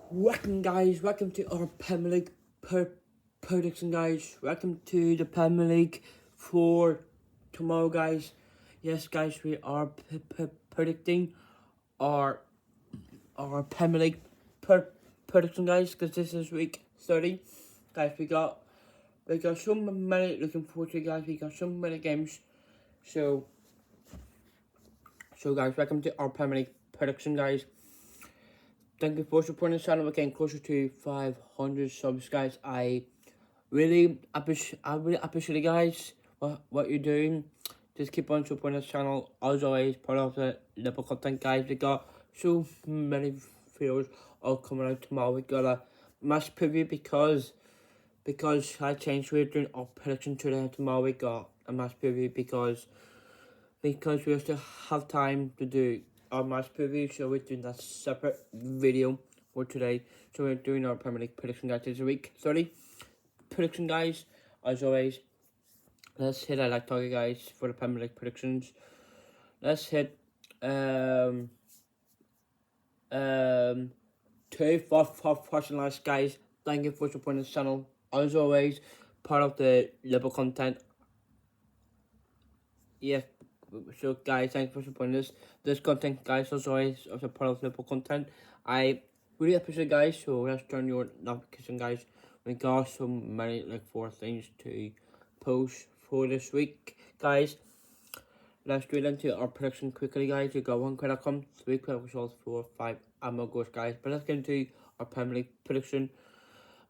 Welcome guys, welcome to our Premier League prediction guys. Welcome to the Premier League for tomorrow guys. Yes guys, we are predicting our Premier League prediction guys, because this is week 30. Guys, we got so many looking forward to guys, we got so many games. So guys, welcome to our Premier League prediction guys. Thank you for supporting the channel. We're getting closer to 500 subs, guys. I really appreciate you guys. What you're doing. Just keep on supporting this channel. As always, part of the Liverpool content, guys. We got so many videos all coming out tomorrow. We got a match preview because I changed. We're doing our prediction today. Tomorrow we got a match preview because we still have time to do our match preview, so we're doing that separate video for today. So we're doing our Premier League prediction guys this week 30 prediction guys. As always, let's hit a like target guys for the Premier League predictions. Let's hit 2 for last guys. Thank you for supporting this channel. As always, part of the Liverpool content. Yes. So guys, thanks for supporting this content guys. As always, as a part of Liverpool content, I really appreciate guys. So let's turn your notification guys. We got so many 4 things to post for this week guys. Let's do it into our prediction quickly guys. We got 1 credit come, 3 credit results, 4, 5 ammo goals guys. But let's get into our Premier League prediction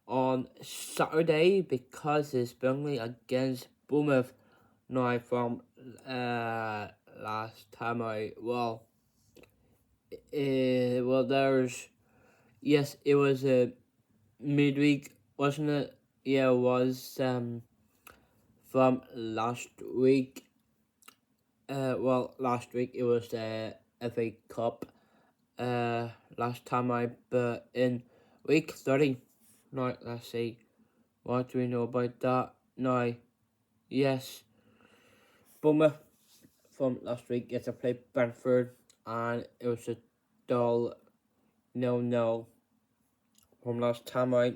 on Saturday, because it's Burnley against Bournemouth. Now from last time it was a midweek, wasn't it? Yeah, it was from last week. Last week it was the FA Cup. Last time but in week 30. Now let's see, what do we know about that now? Yes, Bournemouth from last week, yes, I played Brentford and it was a dull 0-0 from last time out.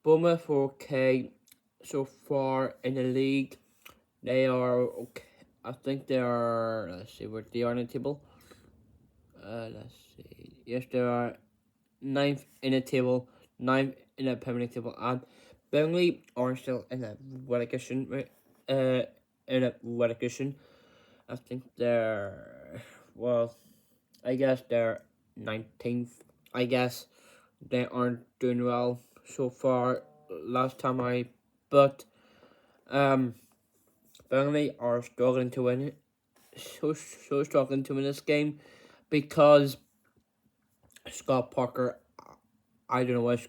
Bournemouth are okay so far in the league. They are okay. I think they are, let's see where they are in the table. Let's see. Yes, they are 9th in the table, 9th in the Premier League table, and Burnley are still in a relegation. I think they're, I guess they're 19th. I guess they aren't doing well so far last time but Burnley are struggling to win it. So struggling to win this game because Scott Parker, I don't know what's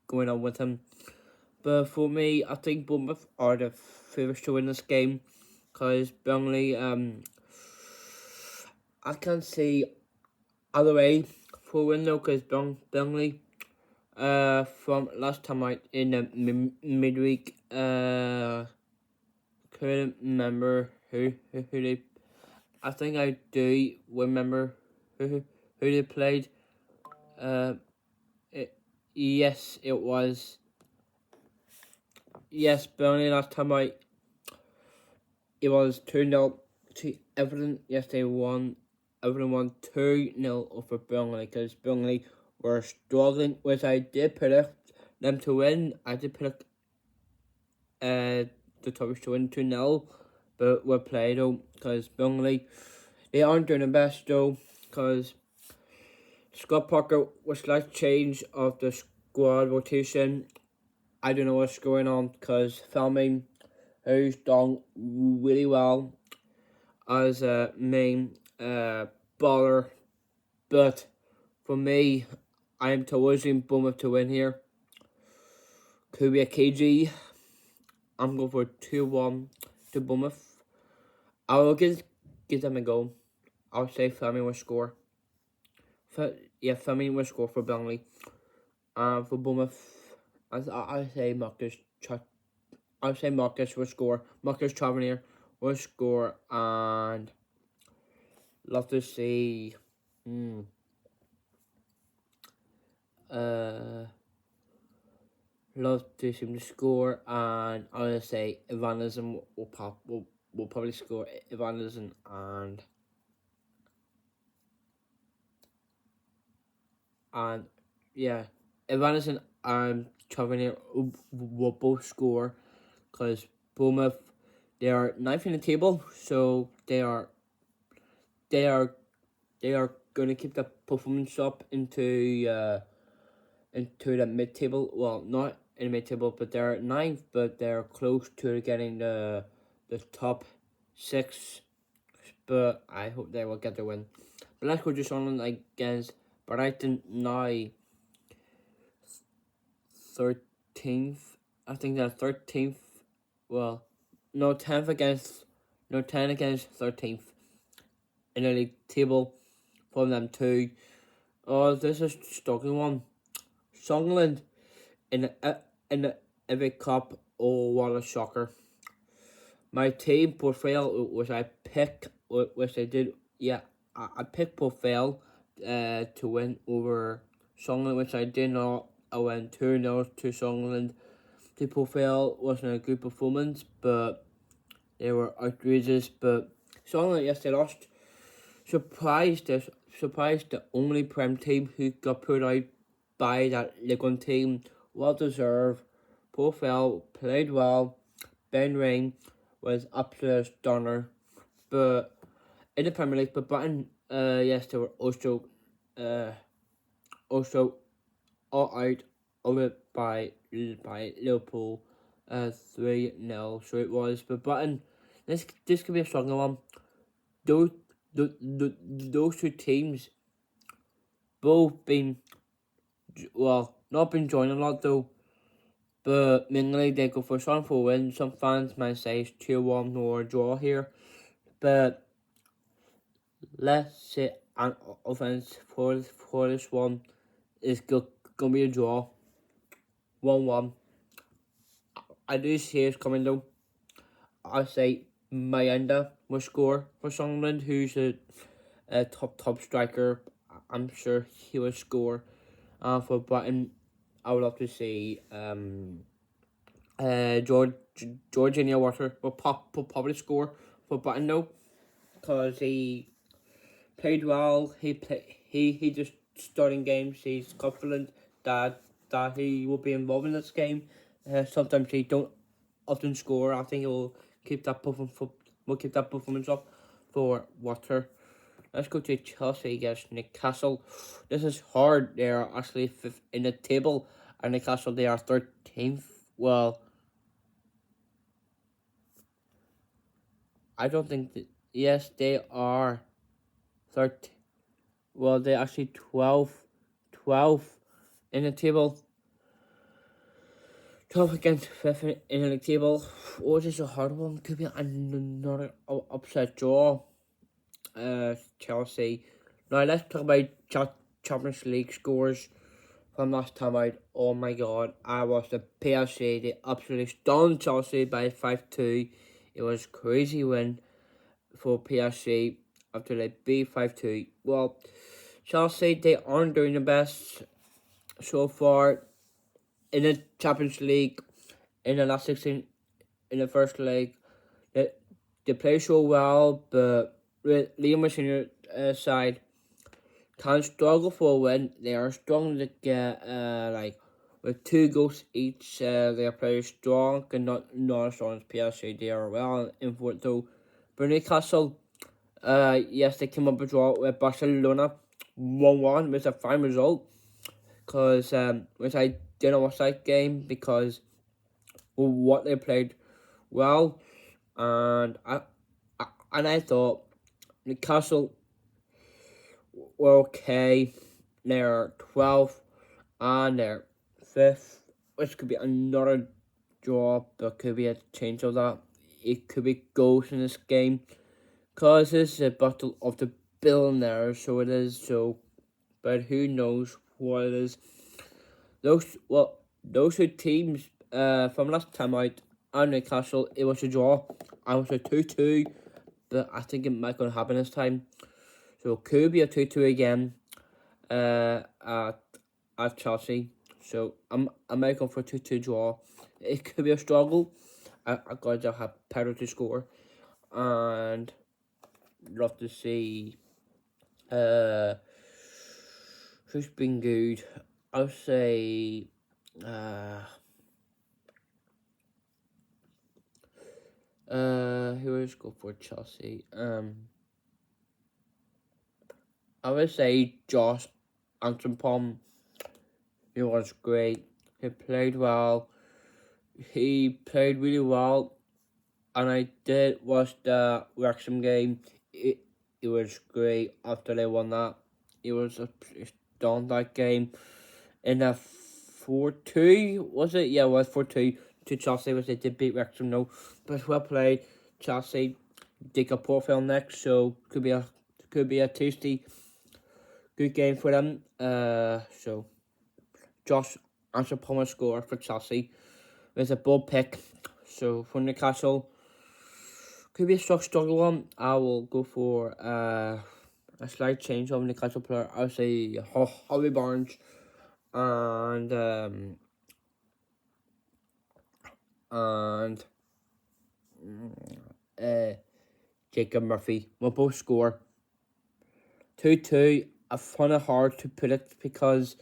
going on with him. But for me, I think Bournemouth are the favourites to win this game, because Burnley, I can't see other way for win though, because Burnley, from last time out in the midweek, couldn't remember who they. I think I do remember who they played. Yes, it was. Yes, Burnley last time out. It was 2-0 to Everton. Yes, they won. Everton won 2-0 over Burnley, because Burnley were struggling, which I did predict them to win. I did predict the Tories to win 2-0, but we're played though, because Burnley, they aren't doing the best though, because Scott Parker was slight change of the squad rotation. I don't know what's going on, because Filming, who's done really well as a main baller, but for me, I am towards Bournemouth to win here. Could be a KG. I'm going for 2-1 to Bournemouth. I will give them a go. I'll say Fleming will score. Fleming will score for Burnley. For Bournemouth, I say Marcus will score. Marcus Tavernier will score, and love to see. love to see him to score, and I'm gonna say Evanism will probably score Evanism and yeah, Evanism and Tavernier will both score because Bournemouth, they are ninth in the table, so they are they are going to keep the performance up into the mid table. Well, not in the mid table, but they're ninth, but they're close to getting the top six. But I hope they will get the win. But let's go just on against Brighton now. 13th. I think they're 13th. Well, no, 10th against. No, 10 against 13th in the league table from them too. Oh, this is struggling one. Sunderland in the FA Cup. Oh, what a shocker! My team portfolio which I picked, which I did. Yeah, I picked portfolio to win over Sunderland, which I did not. I went 2-0 to Sunderland. The portfolio wasn't a good performance, but they were outrageous. But Sunderland, yes, they lost. Surprised the only Prem team who got put out by that League One team. Well deserved. Profile played well. Ben Rain was absolute stunner. But in the Premier League, but Brighton, yes, they were also all out of it by Liverpool, 3-0. So it was. But Brighton, this could be a stronger one. Those two teams both been, well, not been joining a lot though, but mainly they go for some for win. Some fans might say it's 2-1 or a draw here, but let's say an offense for this one is gonna be a draw, 1-1. I do see it coming though. I say Mayenda will score for Sunderland, who's a top striker. I'm sure he will score. For Brighton, I would love to see Georgina Water will probably score for Brighton though, because he played well. He just starting games. He's confident that he will be involved in this game. Sometimes he don't often score. I think he will keep that performance up for Water. Let's go to Chelsea against Newcastle. This is hard. They are actually fifth in the table, and Newcastle, they are 13th. Well, I don't think that. Yes, they are 13. Well, they actually 12 in the table. 12 against 5th in the table. Oh, this is a hard one. Could be another upset draw. Chelsea. Now let's talk about Champions League scores from last time out. Oh my god, I watched the PSG. They absolutely stunned Chelsea by 5-2. It was a crazy win for PSG after they beat 5-2. Well, Chelsea, they aren't doing the best so far in the Champions League. In the last 16, in the first leg, they play so well, but with Liam Senior side can struggle for a win. They are strong to get with 2 goals each. They are pretty strong and not as strong as PSG. They are well in for it though. But Newcastle, yes, they came up a draw with Barcelona 1-1, which is a fine result. Because which I didn't watch that game because what they played well, and I thought Newcastle were okay. They're 12th and they're 5th, which could be another draw, but could be a change of that. It could be goals in this game, cause this is a battle of the billionaires, so it is. So, but who knows what it is? Those two teams from last time out and Newcastle, it was a draw. I was a 2-2, but I think it might gonna happen this time. So it could be a 2-2 again. At at Chelsea. So I might go for 2-2 draw. It could be a struggle. I got to have Pedro to score, and love to see who's been good. I'll say who is good for Chelsea? I would say Josh Antropom. He was great. He played well. He played really well, and I did watch the Wrexham game. It was great after they won that. It was done that game in a 4-2, was it? Yeah, it was 4-2 to Chelsea, which they did beat Wrexham, no. But well played. Chelsea dig a profile next, so could be a tasty good game for them. So Josh Armstrong score for Chelsea. There's a bold pick. So for Newcastle, could be a struggle one. I will go for a slight change of Newcastle player. I'll say Holly Barnes and Jacob Murphy will both score 2-2. I find it hard to predict because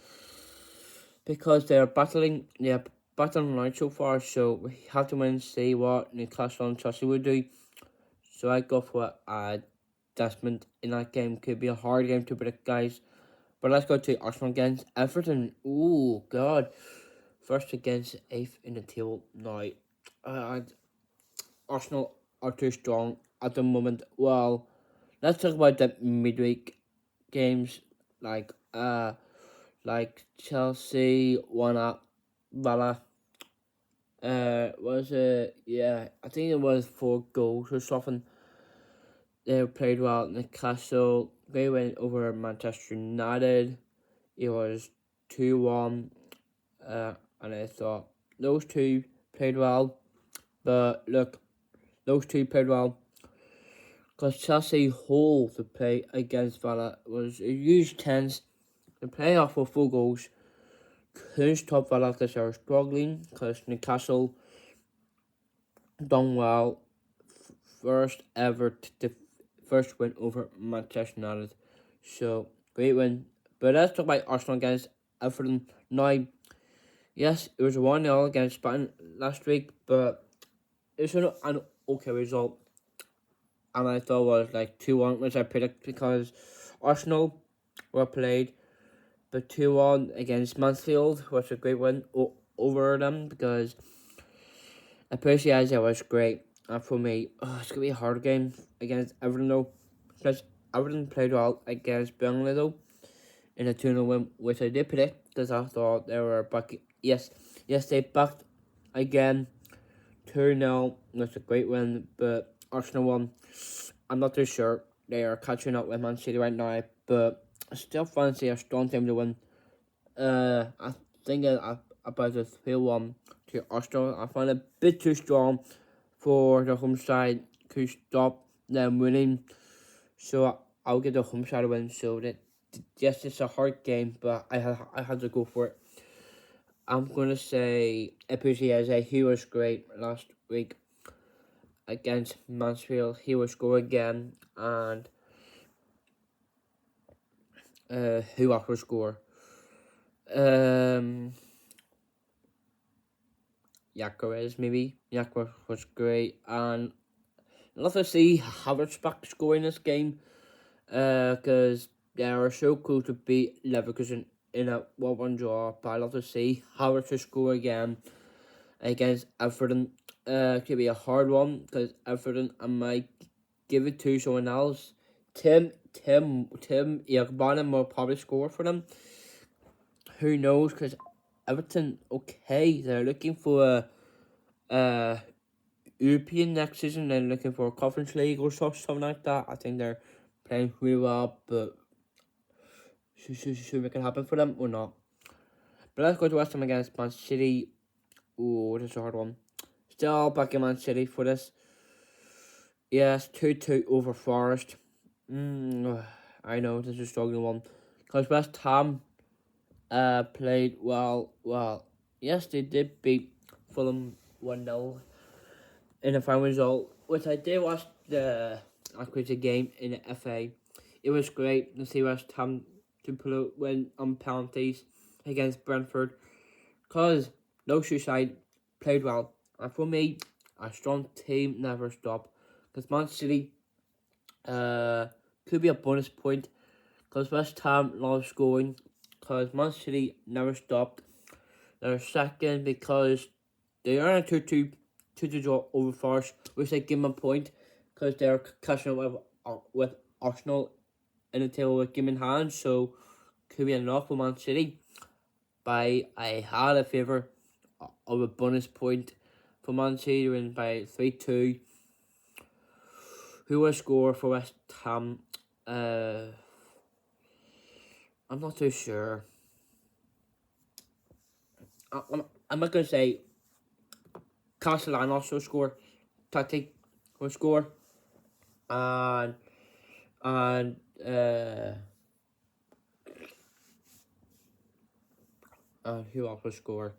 they're battling right so far, so we have to wait and see what Newcastle and Chelsea will do. So I go for a Desmond in that game. Could be a hard game to predict, guys. But let's go to Arsenal against Everton. Ooh, God. First against 8th in the table now. Arsenal are too strong at the moment. Well, let's talk about the midweek games like Chelsea won at Villa. Was it? Yeah, I think it was 4 goals or something. They played well. Newcastle, they went over Manchester United. It was 2-1. And I thought those two played well. But look, those two played well. Because Chelsea whole to play against Villa was a huge tense. The playoff with 4 goals. Couldn't stop Villa because they were struggling. Because Newcastle done well. First win over Manchester United. So, great win. But let's talk about Arsenal against Everton. Now, yes, it was a 1-0 against Brighton last week, but it's an okay result. And I thought it was like 2-1, which I predicted because Arsenal were played. But 2-1 against Mansfield was a great win over them because Appreciation was great. And for me, it's going to be a hard game against Everton though. Because Everton played well against Burnley though in a 2-0 win, which I did predict because I thought they were back. Yes, they backed again 2-0. That's a great win, but Arsenal won. I'm not too sure. They are catching up with Man City right now, but I still fancy a strong team to win. I think about the 3-1 to Arsenal. I find it a bit too strong for the home side to stop them winning. So I'll get the home side win. So that yes, it's a hard game, but I had to go for it. I'm gonna say Epizieze. He was great last week against Mansfield. He will score again, and who else will score? Yakarez maybe. Yakarez was great, and love to see Havertz back scoring this game. Because they are so cool to beat Leverkusen in a 1-1 draw. But I love to see Havertz score again against Everton. Could be a hard one because Everton, I might give it to someone else. Tim Irbanen will probably score for them. Who knows? Because Everton, okay, they're looking for a European next season. They're looking for a Conference League or something like that. I think they're playing really well, but should make it happen for them or not? But let's go to West Ham against Man City. Oh, this is a hard one. Still backing Man City for this. Yes, 2-2 over Forest. I know this is a struggling one because West Ham played well. Well, yes, they did beat Fulham 1-0 in the final result, which I did watch the crazy game in the FA. It was great to see West Ham to pull out win on penalties against Brentford, because no side played well. And for me, a strong team never stop. Because Man City could be a bonus point, because West Ham loves scoring, because Man City never stopped. They're second because they are a 2-2 draw over Forest, which they give them a point, because they're catching up with Arsenal in the table with game in hand, so could be enough for Man City. By I had a favour of a bonus point for Man City, win by 3-2. Who will score for West Ham? I'm not too sure. I'm not going to say Castellanos will score. Tati will score. And and who else will score?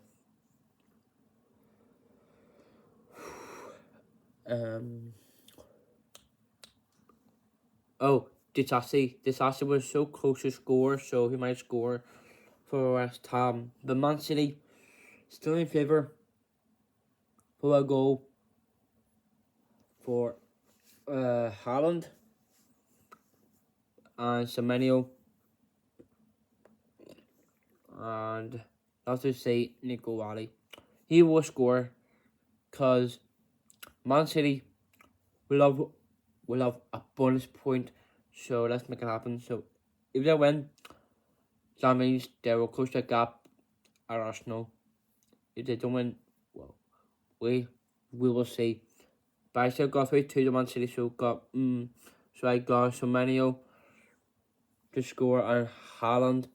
Oh, Disasi was so close to score, so he might score for West Ham. But Man City still in favour for a goal for Haaland and Semenyo, and not to say Nico Wally. He will score, because Man City will have a bonus point, so let's make it happen. So if they win, that means they will close the gap at Arsenal. If they don't win, well, we will see. But I still got 3-2 to Man City, so I got Semenyo to score and Haaland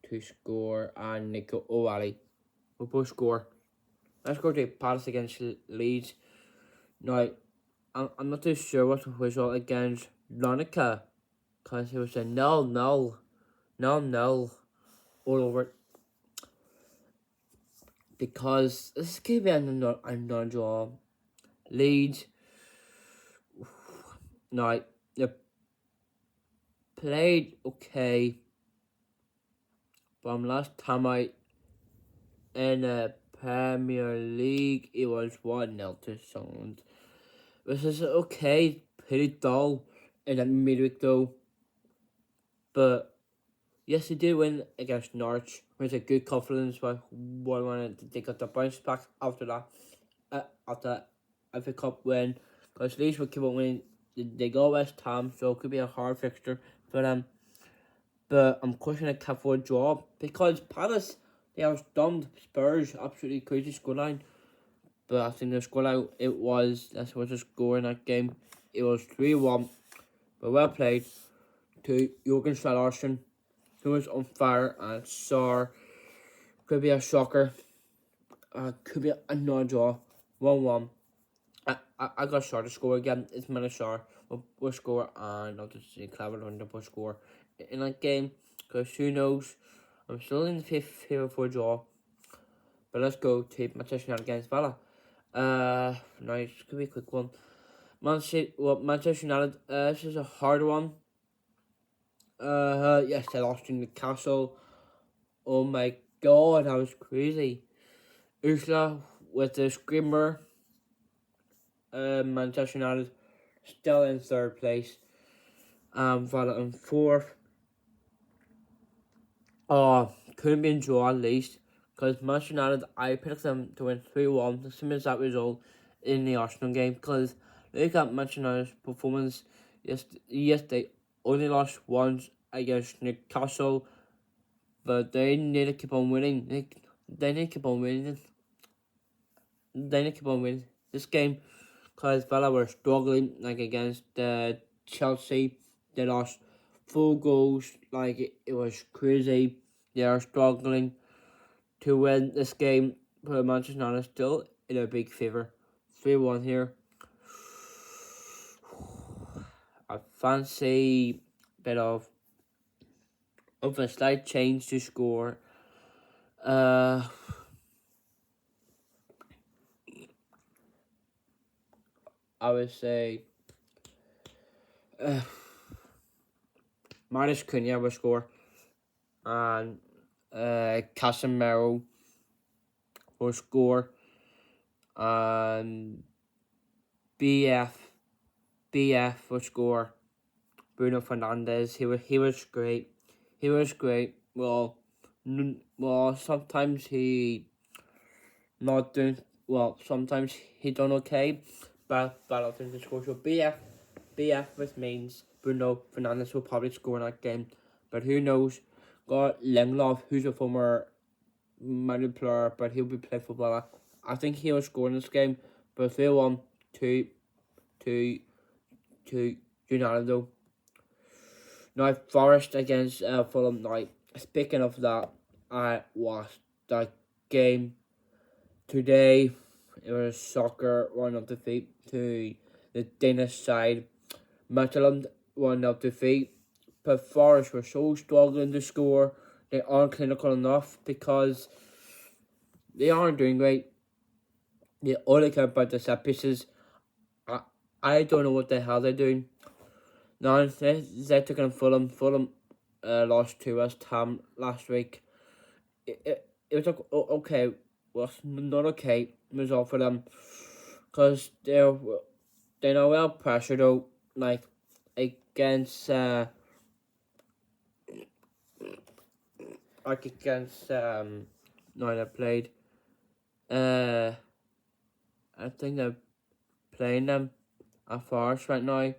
to score and Nico O'Reilly will both score. Let's go to Palace against Leeds. Now, I'm not too sure what the result against Lonica, because it was a 0-0 all over it. Because this could be a non-draw. Leeds, now, they played okay, but last time in the Premier League, it was 1-0 to Sunderland. Which is okay, pretty dull in that midweek though. But yes, they did win against Norwich, which is a good confidence. But one they got the bounce back after that, after FA Cup win, because Leeds will keep on winning. They go West Ham, so it could be a hard fixture for them. But I'm questioning a cap for a draw, because Palace, they are stunned Spurs, absolutely crazy scoreline. But I think the scoreline that's what the score in that game. It was 3-1. But well played to Jürgen Larsson, who was on fire, and Sar could be a shocker. Could be another draw. 1-1. I got Sar to score again. It's Sar will score, and not to see Clever will score in that game, because who knows. I'm still in the favour for a draw. But let's go to Manchester United against Villa. Now it's gonna be a quick one. Manchester United. This is a hard one. Yes, they lost in Newcastle. Oh my god, that was crazy. Ursula with the screamer. Manchester United still in third place. Villa in fourth. Couldn't be in draw at least, because Manchester United, I picked them to win 3-1, the same as that result in the Arsenal game, because look at Manchester United's performance. Yes, they only lost once against Newcastle, but they need to keep on winning. They need to keep on winning. They need to keep on winning this game, because Villa were struggling, like against Chelsea. They lost 4 goals, like it was crazy. They are struggling to win this game, but Manchester United still in a big favour. 3-1 here. I fancy a bit of of a slight change to score. I would say Marius Cunha will score, and Casemiro will score, and BF will score. Bruno Fernandes, he was great. He was great. Well, sometimes he not doing well. Sometimes he done okay, but I think the score. So BF, which means Bruno Fernandes will probably score in that game, but who knows? Got Lindelof, who's a former Man player, but he'll be playing footballer. I think he'll score in this game, but 3-1 to United though. Now Forest against Fulham. Now speaking of that, I watched that game today. It was soccer 1-0 defeat to the Danish side. Midtjylland 1-0 defeat. But Forest were so struggling to score. They aren't clinical enough because they aren't doing great. They only care about the set pieces. I don't know what the hell they're doing. Now they took on Fulham. Fulham lost to West Ham last week. It was like, okay, well, not okay result for them, because they're not well pressured though, like against now they played I think they're playing them at Forest right now,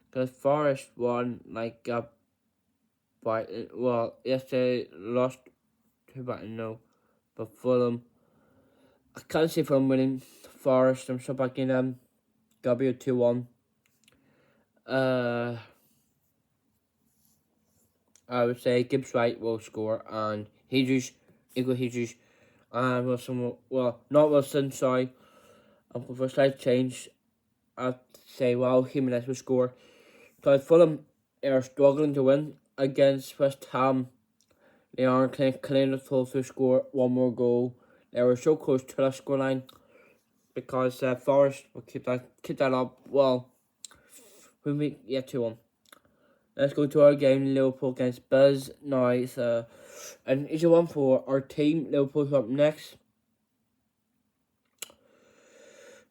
because Forest won like yesterday lost to Brighton, no, but Fulham, I can't see Fulham winning. Forest, I'm so backing them. W 2-1. I would say Gibbs White will score, and Igor Tudor, and Wilson not Wilson, sorry. I'm going for a slight change. I'd say Jimenez will score. Because Fulham are struggling to win against West Ham. They aren't clean to score one more goal. They were so close to the scoreline, because Forest will keep that up. Well, 2-1. Let's go to our game, Liverpool against Spurs. Now it's an easy one for our team. Liverpool's up next.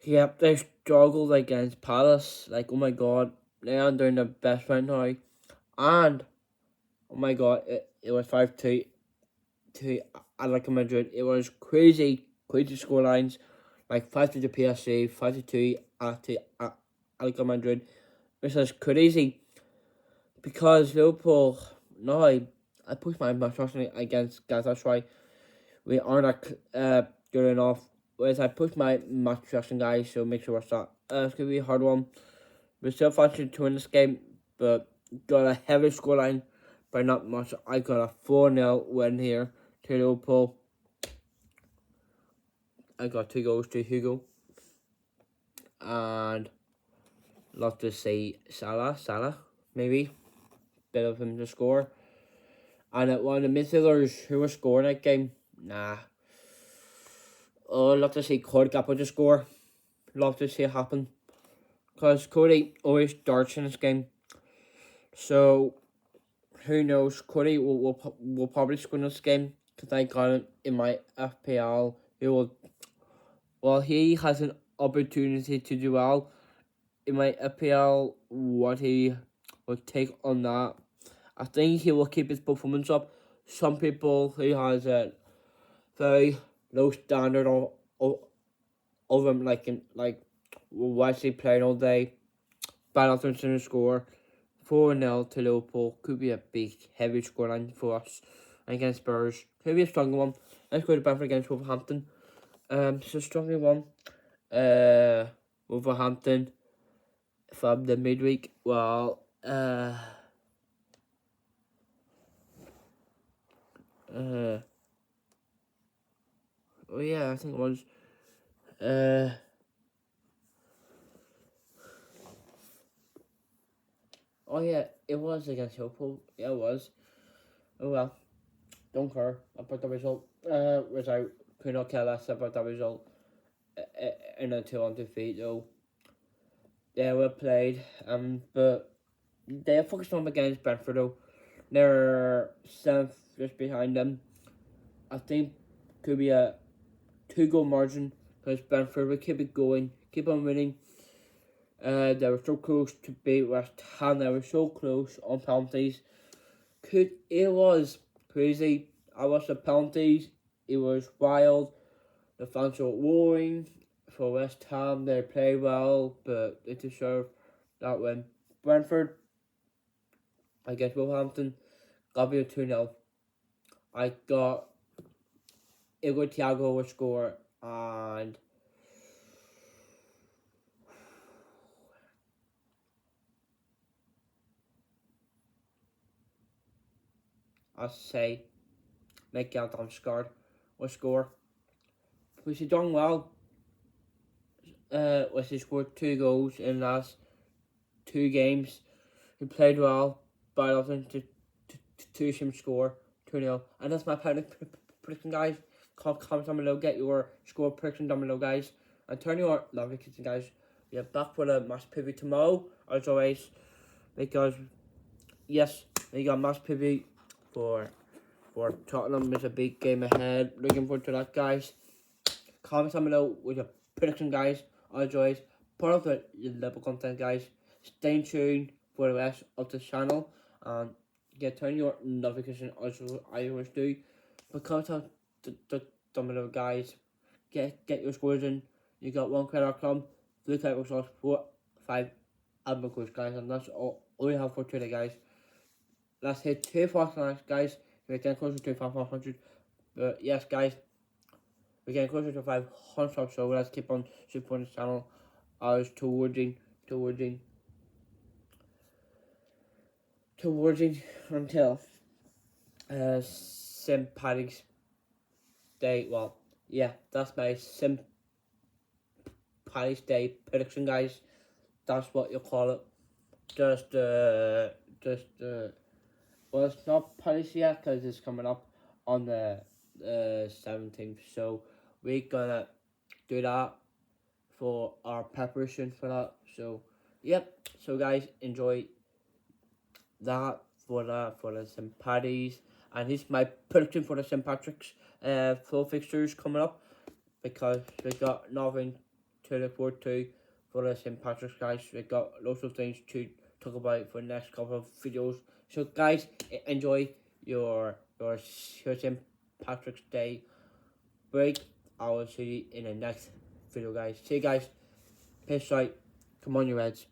Yep, they struggled against Palace. Like, oh my god, they aren't doing their best right now. And oh my god, it was 5-2 to Atletico Madrid. It was crazy scorelines, like 5-2 to PSG, 5-2 to Atletico Madrid, which is crazy, because Liverpool, no, I pushed my trust against guys. That's why we aren't good enough. Whereas I pushed my match trust guys, so make sure watch that. It's gonna be a hard one. We're still fortunate to win this game, but got a heavy scoreline by not much. I got a 4-0 win here to Liverpool. I got 2 goals to Hugo, and love to see Salah, maybe bit of him to score. And at one of the midfielders who was scoring that game, nah. Oh, love to see Cody Gakpo to score. Love to see it happen, because Cody always darts in this game. So who knows? Cody will probably score in this game, because I got him in my FPL. He has an opportunity to do well in my FPL. What he will take on that, I think he will keep his performance up. Some people, he has a very low standard of him, like watching playing all day. Bad offense to score. 4-0 to Liverpool. Could be a big, heavy scoreline for us against Spurs. Could be a stronger one. Let's go to Brentford against Wolverhampton. So stronger one. Wolverhampton from the midweek. Well, oh yeah, I think it was. Oh yeah, it was against Liverpool. Yeah, it was. Oh well, don't care about the result. Which I could not care less about the result. In a 2-1 defeat though. They were played, but they are focused on against Brentford though. They're 7th just behind them. I think could be a 2-goal margin because Brentford will keep it going, keep on winning. They were so close to beat West Ham. They were so close on penalties. It was crazy. I watched the penalties. It was wild. The fans were roaring for West Ham. They played well, but they deserve that win. Brentford against Wolverhampton got me a 2-0. I got Igor Tudor would score, and I say Mikael Damsgaard would score. Which he done well. Which he scored 2 goals in the last 2 games. He played well, but I don't think to him score 2-0. And that's my prediction, guys. Comment down below, get your score prediction down below, guys. And turn your lovely kitchen, guys. We are back for the match preview tomorrow, as always. Because, yes, we got match preview for Tottenham. It's a big game ahead. Looking forward to that, guys. Comment down below with your prediction, guys. As always, put up the Liverpool content, guys. Stay tuned for the rest of the channel and turn your notification as I always do. But comment down below, guys. Get your scores in. You got 1 credit club, 3 credit sauce, 4, 5 admin codes, guys, and that's all we have for today, guys. Let's hit 2,000 guys. We're getting closer to 500. But yes, guys, we're getting closer to 500, so let's keep on supporting the channel as towards until St. Patrick's Day. Well, yeah, that's my St. Patrick's Day prediction, guys. That's what you call it. Well, it's not Paris yet because it's coming up on the 17th. So we're gonna do that for our preparation for that. So, yep. So guys, enjoy that for the St. Paddy's, and this is my prediction for the St. Patrick's full fixtures coming up, because we got nothing to look forward to for the St. Patrick's, guys. We got lots of things to talk about for the next couple of videos. So guys, enjoy your St. Patrick's Day break. I will see you in the next video, guys. See you guys. Peace out. Come on, you Reds.